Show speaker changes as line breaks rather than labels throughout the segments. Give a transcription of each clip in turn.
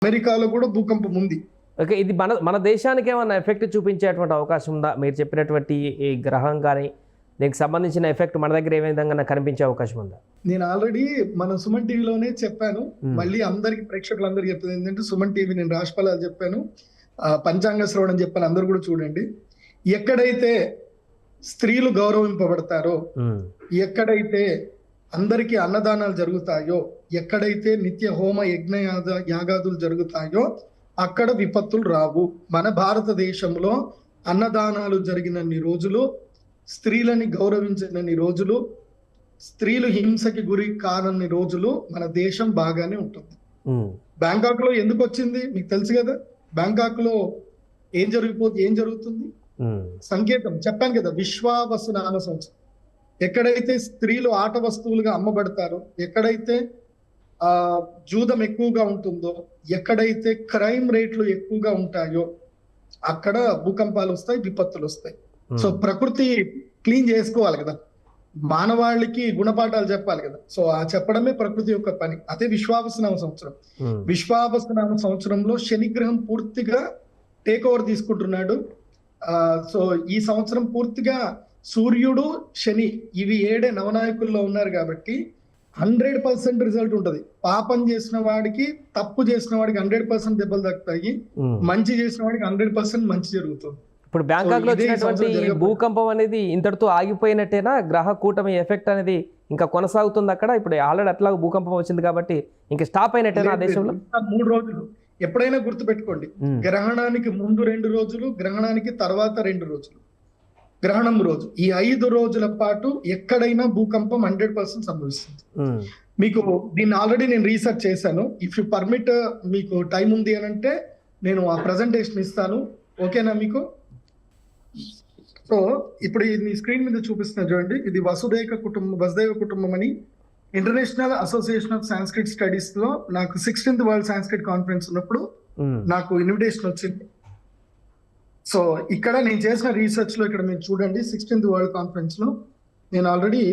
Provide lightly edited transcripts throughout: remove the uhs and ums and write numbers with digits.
అమెరికాలో కూడా భూకంపం ఉంది.
ఓకే, ఇది మన మన దేశానికి ఏమైనా ఎఫెక్ట్ చూపించేటువంటి అవకాశం ఉందా? మీరు చెప్పినటువంటి ఈ గ్రహం కానీ దీనికి సంబంధించిన ఎఫెక్ట్ మన దగ్గర ఏ విధంగా కనిపించే అవకాశం ఉందా?
నేను ఆల్రెడీ మన సుమన్ టీవీలోనే చెప్పాను. మళ్ళీ అందరికి ప్రేక్షకులందరికీ చెప్తుంది ఏంటంటే, సుమన్ టీవీ నేను రాశిఫలాలు చెప్పాను, పంచాంగ శ్రవణం చెప్పాను, అందరు కూడా చూడండి. ఎక్కడైతే స్త్రీలు గౌరవింపబడతారో, ఎక్కడైతే అందరికీ అన్నదానాలు జరుగుతాయో, ఎక్కడైతే నిత్య హోమ యజ్ఞ యాగాదులు జరుగుతాయో అక్కడ విపత్తులు రావు. మన భారతదేశంలో అన్నదానాలు జరిగినన్ని రోజులు, స్త్రీలని గౌరవించినన్ని రోజులు, స్త్రీలు హింసకి గురి కానన్ని రోజులు మన దేశం బాగానే ఉంటుంది. బ్యాంకాక్ లో ఎందుకు వచ్చింది మీకు తెలుసు కదా. బ్యాంకాక్ లో ఏం జరుగుతుంది సంకేతం చెప్పాను కదా, విశ్వావసునామ సంవత్సరం. ఎక్కడైతే స్త్రీలు ఆట వస్తువులుగా అమ్మబడతారో, ఎక్కడైతే జూదం ఎక్కువగా ఉంటుందో, ఎక్కడైతే క్రైమ్ రేట్లు ఎక్కువగా ఉంటాయో అక్కడ భూకంపాలు వస్తాయి, విపత్తులు వస్తాయి. సో ప్రకృతి క్లీన్ చేసుకోవాలి కదా, మానవాళికి గుణపాఠాలు చెప్పాలి కదా. సో ఆ చెప్పడమే ప్రకృతి యొక్క పని. అదే విశ్వావసునామ సంవత్సరం. విశ్వావసునామ సంవత్సరంలో శనిగ్రహం పూర్తిగా టేక్ ఓవర్ తీసుకుంటున్నాడు. సో ఈ సంవత్సరం పూర్తిగా సూర్యుడు, శని ఇవి 7 నవనాయకుల్లో ఉన్నారు కాబట్టి 100% రిజల్ట్ ఉంటది. పాపం చేసిన వాడికి, తప్పు చేసిన వాడికి 100% దెబ్బలు దక్కుతాయి, మంచి చేసిన వాడికి 100% మంచి జరుగుతుంది.
ఇప్పుడు బ్యాంకాక్ లో వచ్చినటువంటి భూకంపం అనేది ఇంతటితో ఆగిపోయినట్టేనా? గ్రహ కూటమి ఎఫెక్ట్ అనేది ఇంకా కొనసాగుతుంది అక్కడ? ఇప్పుడు ఆల్రెడీ అట్లా భూకంపం వచ్చింది కాబట్టి ఇంకా స్టాప్ అయినట్టేనా ఆ దేశంలో?
3 రోజులు ఎప్పుడైనా గుర్తుపెట్టుకోండి, గ్రహణానికి ముందు 2 రోజులు, గ్రహణానికి తర్వాత 2 రోజులు, గ్రహణం రోజు, ఈ 5 రోజుల పాటు ఎక్కడైనా భూకంపం 100% సంభవిస్తుంది. మీకు దీన్ని ఆల్రెడీ నేను రీసెర్చ్ చేశాను. ఇఫ్ యు పర్మిట్, మీకు టైం ఉంది అని అంటే నేను ఆ ప్రజెంటేషన్ ఇస్తాను, ఓకేనా మీకు? సో ఇప్పుడు ఇది స్క్రీన్ మీద చూపిస్తున్నా చూడండి. ఇది వసుదేవ కుటుంబం అని international association of Sanskrit studies లో నాకు 16th వరల్డ్ సాంస్క్రిట్ కాన్ఫరెన్స్ ఉన్నప్పుడు నాకు ఇన్విటేషన్ వచ్చింది. సో ఇక్కడ నేను చేసిన రీసెర్చ్ లో ఇక్కడ మీరు చూడండి, 16th వరల్డ్ కాన్ఫరెన్స్ లో నేను ఆల్రెడీ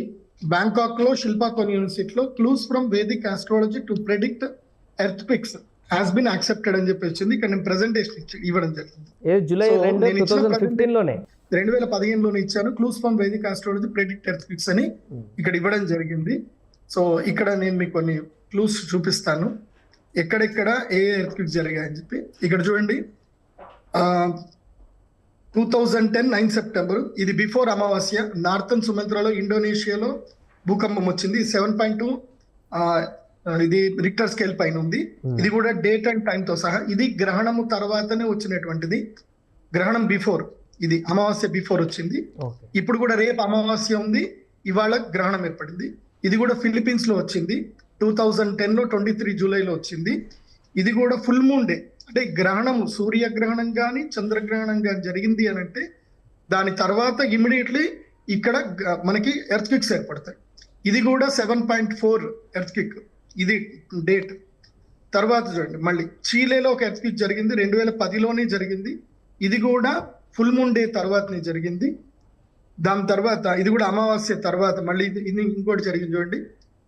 బ్యాంకాక్ లో శిల్పాకోన్ యూనివర్సిటీలో clues from Vedic astrology to predict earthquakes has been accepted అని చెప్పి వచ్చింది. ఇక్కడ నేను ప్రెజెంటేషన్ ఇవ్వడం జరిగింది.
జూలై
2015లోనే ఇచ్చాను. Clues from Vedic astrology predict earthquakes అని ఇక్కడ ఇవ్వడం జరిగింది. సో ఇక్కడ నేను మీకు కొన్ని క్లూస్ చూపిస్తాను, ఎక్కడెక్కడ ఏ ఎర్త్ క్విక్స్ జరిగాయని చెప్పి. ఇక్కడ చూడండి, 2010 9 సెప్టెంబర్, ఇది బిఫోర్ అమావాస్య, నార్థన్ సుమంత్రాలో ఇండోనేషియాలో భూకంపం వచ్చింది. 7.2 ఇది రిక్టర్ స్కేల్ పైన ఉంది. ఇది కూడా డేట్ అండ్ టైం తో సహా. ఇది గ్రహణము తర్వాతనే వచ్చినటువంటిది, గ్రహణం బిఫోర్, ఇది అమావాస్య బిఫోర్ వచ్చింది. ఇప్పుడు కూడా రేపు అమావాస్య ఉంది, ఇవాళ గ్రహణం ఏర్పడింది. ఇది కూడా ఫిలిప్పీన్స్ లో వచ్చింది, 2010 లో 23 జూలైలో వచ్చింది. ఇది కూడా ఫుల్ మూన్ డే, అంటే గ్రహణం, సూర్యగ్రహణం కానీ చంద్రగ్రహణం కానీ జరిగింది అని అంటే దాని తర్వాత ఇమ్మీడియట్లీ ఇక్కడ మనకి ఎర్త్ క్విక్స్ ఏర్పడతాయి. ఇది కూడా 7.4 ఎర్త్ క్విక్, ఇది డేట్. తర్వాత చూడండి, మళ్ళీ చీలేలో ఒక ఎర్త్ క్విక్ జరిగింది, 2010లోనే జరిగింది. ఇది కూడా ఫుల్ మూన్ డే తర్వాతనే జరిగింది. దాని తర్వాత ఇది కూడా అమావాస్య తర్వాత మళ్ళీ ఇది ఇంకోటి జరిగింది చూడండి.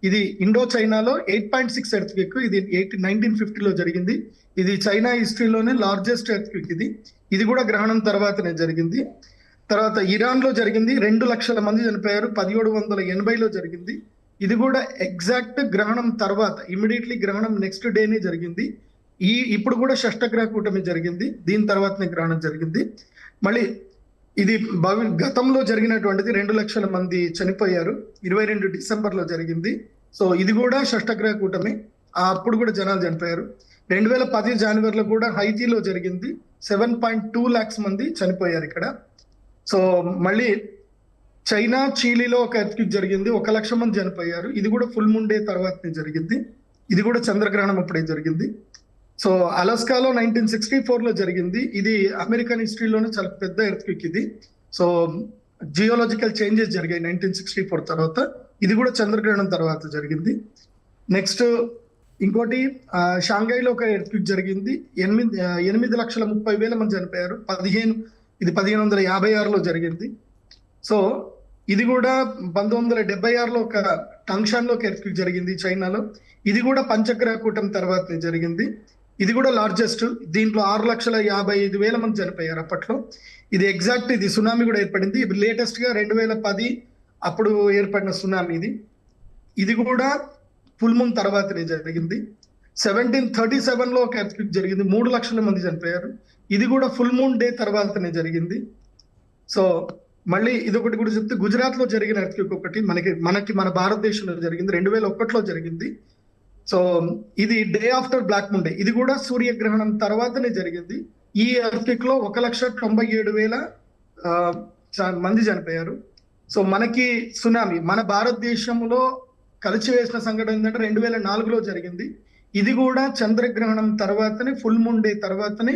ఇది ఇండో చైనాలో 8.6 ఎర్త్ క్విక్, ఇది 1950లో జరిగింది. ఇది చైనా హిస్టరీలోనే లార్జెస్ట్ ఎర్త్ క్విక్ ఇది. ఇది కూడా గ్రహణం తర్వాతనే జరిగింది. తర్వాత ఇరాన్ లో జరిగింది, 2 లక్షల మంది చనిపోయారు, 1780లో జరిగింది. ఇది కూడా ఎగ్జాక్ట్ గ్రహణం తర్వాత, ఇమ్మీడియట్లీ గ్రహణం నెక్స్ట్ డేనే జరిగింది. ఇప్పుడు కూడా షష్టగ్రహ కూటమి జరిగింది, దీని తర్వాతనే గ్రహణం జరిగింది. మళ్ళీ ఇది గతంలో జరిగినటువంటిది, 2 లక్షల మంది చనిపోయారు, 22 డిసెంబర్లో జరిగింది. సో ఇది కూడా షష్టగ్రహ కూటమి, అప్పుడు కూడా జనాలు చనిపోయారు. 2010 జనవరిలో కూడా హైతీలో జరిగింది, 7.2 lakhs మంది చనిపోయారు ఇక్కడ. సో మళ్ళీ చైనా చీలీలో ఒక ఎర్త్క్వేక్ జరిగింది, 1 లక్ష మంది చనిపోయారు. ఇది కూడా ఫుల్ మూన్ డే తర్వాతనే జరిగింది. ఇది కూడా చంద్రగ్రహణం అప్పుడే జరిగింది. సో అలాస్కాలో 1964లో జరిగింది. ఇది అమెరికన్ హిస్టరీలోనే చాలా పెద్ద ఎర్త్క్వేక్ ఇది. సో జియోలాజికల్ చేంజెస్ జరిగాయి 1964 తర్వాత. ఇది కూడా చంద్రగ్రహణం తర్వాత జరిగింది. నెక్స్ట్ ఇంకోటి షాంఘైలో ఒక ఎర్త్క్వేక్ జరిగింది, 8,30,000 మంది చనిపోయారు. ఇది 1556లో జరిగింది. సో ఇది కూడా 1976లో ఒక టంగ్షాన్లో ఒక ఎర్త్క్వేక్ జరిగింది చైనాలో. ఇది కూడా పంచగ్రహ కూటమి తర్వాతనే జరిగింది. ఇది కూడా లార్జెస్ట్. దీంట్లో 6,55,000 మంది చనిపోయారు అప్పట్లో. ఇది ఎగ్జాక్ట్, ఇది సునామీ కూడా ఏర్పడింది. ఇది లేటెస్ట్ గా 2010 అప్పుడు ఏర్పడిన సునామీ ఇది. ఇది కూడా ఫుల్ మూన్ తర్వాతనే జరిగింది. 1737 లో ఒక ఎర్త్క్వేక్ జరిగింది, 3 లక్షల మంది చనిపోయారు. ఇది కూడా ఫుల్ మూన్ డే తర్వాతనే జరిగింది. సో మళ్ళీ ఇదొకటి కూడా చెప్తే, గుజరాత్ లో జరిగిన ఎర్త్క్వేక్ ఒకటి మనకి మన భారతదేశంలో జరిగింది, 2001లో జరిగింది. సో ఇది day after black moon day. ఇది కూడా సూర్యగ్రహణం తర్వాతనే జరిగింది. ఈ ఎర్త్క్వేక్ లో 1,97,000 మంది చనిపోయారు. సో మనకి సునామీ మన భారతదేశంలో కలిచివేసిన సంఘటన ఏంటంటే 2004లో జరిగింది. ఇది కూడా చంద్రగ్రహణం తర్వాతనే, ఫుల్ మూన్ డే తర్వాతనే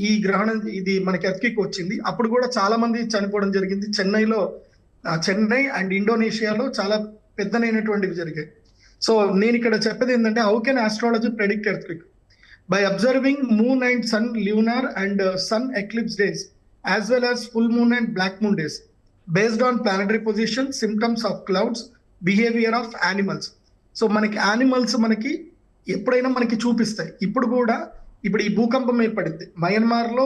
ఈ గ్రహణం, ఇది మనకి ఎర్త్క్వేక్ వచ్చింది. అప్పుడు కూడా చాలా మంది చనిపోవడం జరిగింది. చెన్నై అండ్ ఇండోనేషియాలో చాలా పెద్దనైనటువంటివి జరిగాయి. సో నేను ఇక్కడ చెప్పేది ఏంటంటే, how can astrology predict earthquake? By observing moon and sun lunar and sun eclipse days as well as full moon and black moon days based on planetary position, symptoms of clouds, behaviour of animals. So మనకి animals మనకి ఎప్పుడైనా మనకి చూపిస్తాయి. ఇప్పుడు ఈ భూకంపం ఏర్పడింది Myanmar లో,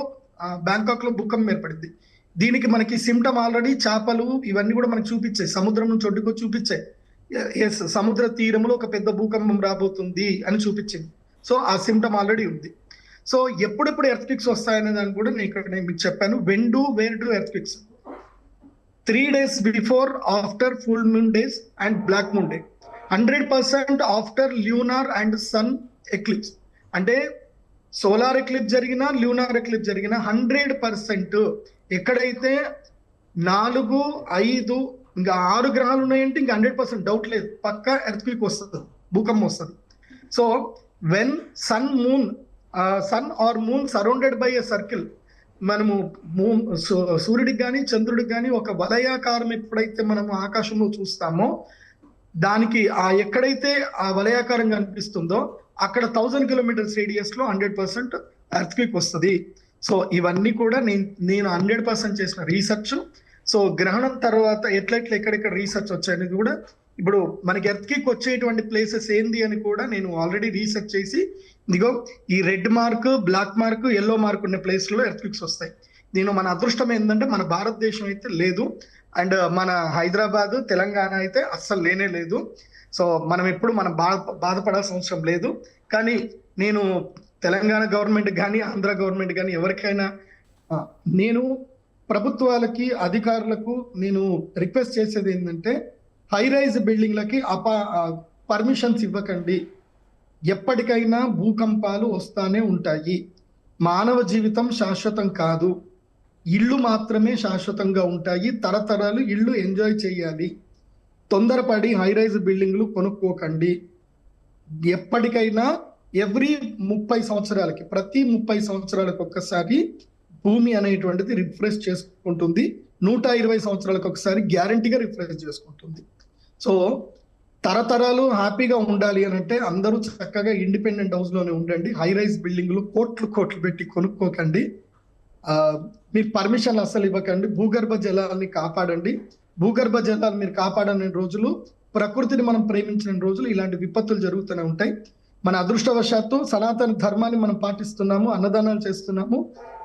బ్యాంకాక్ లో భూకంపం ఏర్పడింది. దీనికి మనకి సిమ్టమ్ ఆల్రెడీ చేపలు ఇవన్నీ కూడా మనకి చూపించాయి, సముద్రం నుంచి ఒడ్డుకు చూపించాయి. సముద్ర తీరంలో ఒక పెద్ద భూకంపం రాబోతుంది అని చూపించింది. సో ఆ సిమ్టమ్ ఆల్రెడీ ఉంది. సో ఎప్పుడెప్పుడు ఎర్త్క్వేక్స్ వస్తాయనే దాన్ని కూడా నేను మీకు చెప్పాను. Where do earthquakes? 3 days before, after full moon days and black moon day. 100% after lunar and sun eclipse. అంటే సోలార్ ఎక్లిప్స్ జరిగినా, ల్యూనార్ ఎక్లిప్స్ జరిగినా 100% ఎక్కడైతే 4, 5 ఇంకా 6 గ్రహాలు ఉన్నాయంటే ఇంకా 100% డౌట్ లేదు, పక్కా ఎర్త్క్వేక్ వస్తుంది, భూకంపం వస్తుంది. So when sun or moon surrounded by a circle, మనము సూర్యుడికి కానీ చంద్రుడికి కానీ ఒక వలయాకారం ఎప్పుడైతే మనము ఆకాశంలో చూస్తామో, దానికి ఎక్కడైతే ఆ వలయాకారం కనిపిస్తుందో అక్కడ 1000 kilometers రేడియస్ లో 100% ఎర్త్క్వేక్ వస్తుంది. సో ఇవన్నీ కూడా నేను 100% చేసిన రీసెర్చ్. సో గ్రహణం తర్వాత ఎక్కడెక్కడ రీసెర్చ్ వచ్చాయనేది కూడా, ఇప్పుడు మనకి ఎర్త్క్వేక్ వచ్చేటువంటి ప్లేసెస్ ఏంది అని కూడా నేను ఆల్రెడీ రీసెర్చ్ చేసి, ఇదిగో ఈ red mark, black mark, yellow mark ఉన్న ప్లేస్ లో ఎర్త్క్వేక్స్ వస్తాయి. మన అదృష్టం ఏంటంటే మన భారతదేశం అయితే లేదు, అండ్ మన హైదరాబాద్, తెలంగాణ అయితే అస్సలు లేనే లేదు. సో మనం బాధపడాల్సిన అవసరం లేదు. కానీ నేను తెలంగాణ గవర్నమెంట్ కానీ, ఆంధ్ర గవర్నమెంట్ కానీ, ఎవరికైనా నేను ప్రభుత్వాలకి, అధికారులకు నేను రిక్వెస్ట్ చేసేది ఏంటంటే, హై రైజ్ బిల్డింగ్లకి పర్మిషన్స్ ఇవ్వకండి. ఎప్పటికైనా భూకంపాలు వస్తానే ఉంటాయి. మానవ జీవితం శాశ్వతం కాదు, ఇళ్ళు మాత్రమే శాశ్వతంగా ఉంటాయి. తరతరాలు ఇళ్ళు ఎంజాయ్ చేయాలి. తొందరపడి హై రైజ్ బిల్డింగ్లు కొనుక్కోకండి. ఎప్పటికైనా ప్రతి 30 సంవత్సరాలకు ఒక్కసారి భూమి అనేటువంటిది రిఫ్రెష్ చేసుకుంటుంది. 120 సంవత్సరాలకు ఒకసారి గ్యారంటీగా రిఫ్రెష్ చేసుకుంటుంది. సో తరతరాలు హ్యాపీగా ఉండాలి అని అంటే అందరూ చక్కగా ఇండిపెండెంట్ హౌస్ లోనే ఉండండి. హై రైజ్ బిల్డింగ్లు కోట్లు పెట్టి కొనుక్కోకండి. మీరు పర్మిషన్లు అస్సలు ఇవ్వకండి. భూగర్భ జలాల్ని కాపాడండి. భూగర్భ జలాలు మీరు కాపాడని రోజులు, ప్రకృతిని మనం ప్రేమించిన రోజులు ఇలాంటి విపత్తులు జరుగుతూనే ఉంటాయి. మన అదృష్టవశాత్తు సనాతన ధర్మాన్ని మనం పాటిస్తున్నాము, అన్నదానాలు చేస్తున్నాము,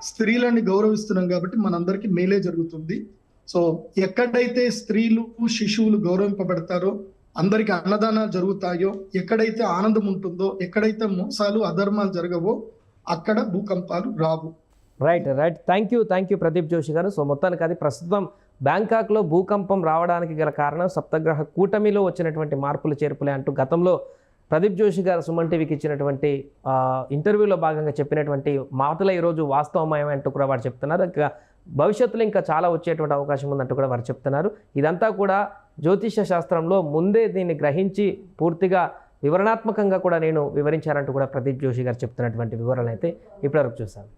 స్త్రీలని గౌరవిస్తున్నాం కాబట్టి మనందరికీ మేలే జరుగుతుంది. సో ఎక్కడైతే స్త్రీలు, శిశువులు గౌరవింపబడతారో, అందరికి అన్నదానాలు జరుగుతాయో, ఎక్కడైతే ఆనందం ఉంటుందో, ఎక్కడైతే మోసాలు, అధర్మాలు జరగవో అక్కడ భూకంపాలు రావు.
Right. Thank you Pradeep Joshi garu. So మొత్తానికి అది ప్రస్తుతం బ్యాంకాక్లో భూకంపం రావడానికి గల కారణం సప్తగ్రహ కూటమిలో వచ్చినటువంటి మార్పులు చేర్పులే అంటూ గతంలో ప్రదీప్ జోషి గారు సుమన్ టీవీకి ఇచ్చినటువంటి ఇంటర్వ్యూలో భాగంగా చెప్పినటువంటి మాటలు ఈరోజు వాస్తవమయం అంటూ కూడా వారు చెప్తున్నారు. ఇంకా భవిష్యత్తులో ఇంకా చాలా వచ్చేటువంటి అవకాశం ఉందంటూ కూడా వారు చెప్తున్నారు. ఇదంతా కూడా జ్యోతిష శాస్త్రంలో ముందే దీన్ని గ్రహించి పూర్తిగా వివరణాత్మకంగా కూడా నేను వివరించారంటూ కూడా ప్రదీప్ జోషి గారు చెప్తున్నటువంటి వివరాలు అయితే ఇప్పటివరకు చూశాను.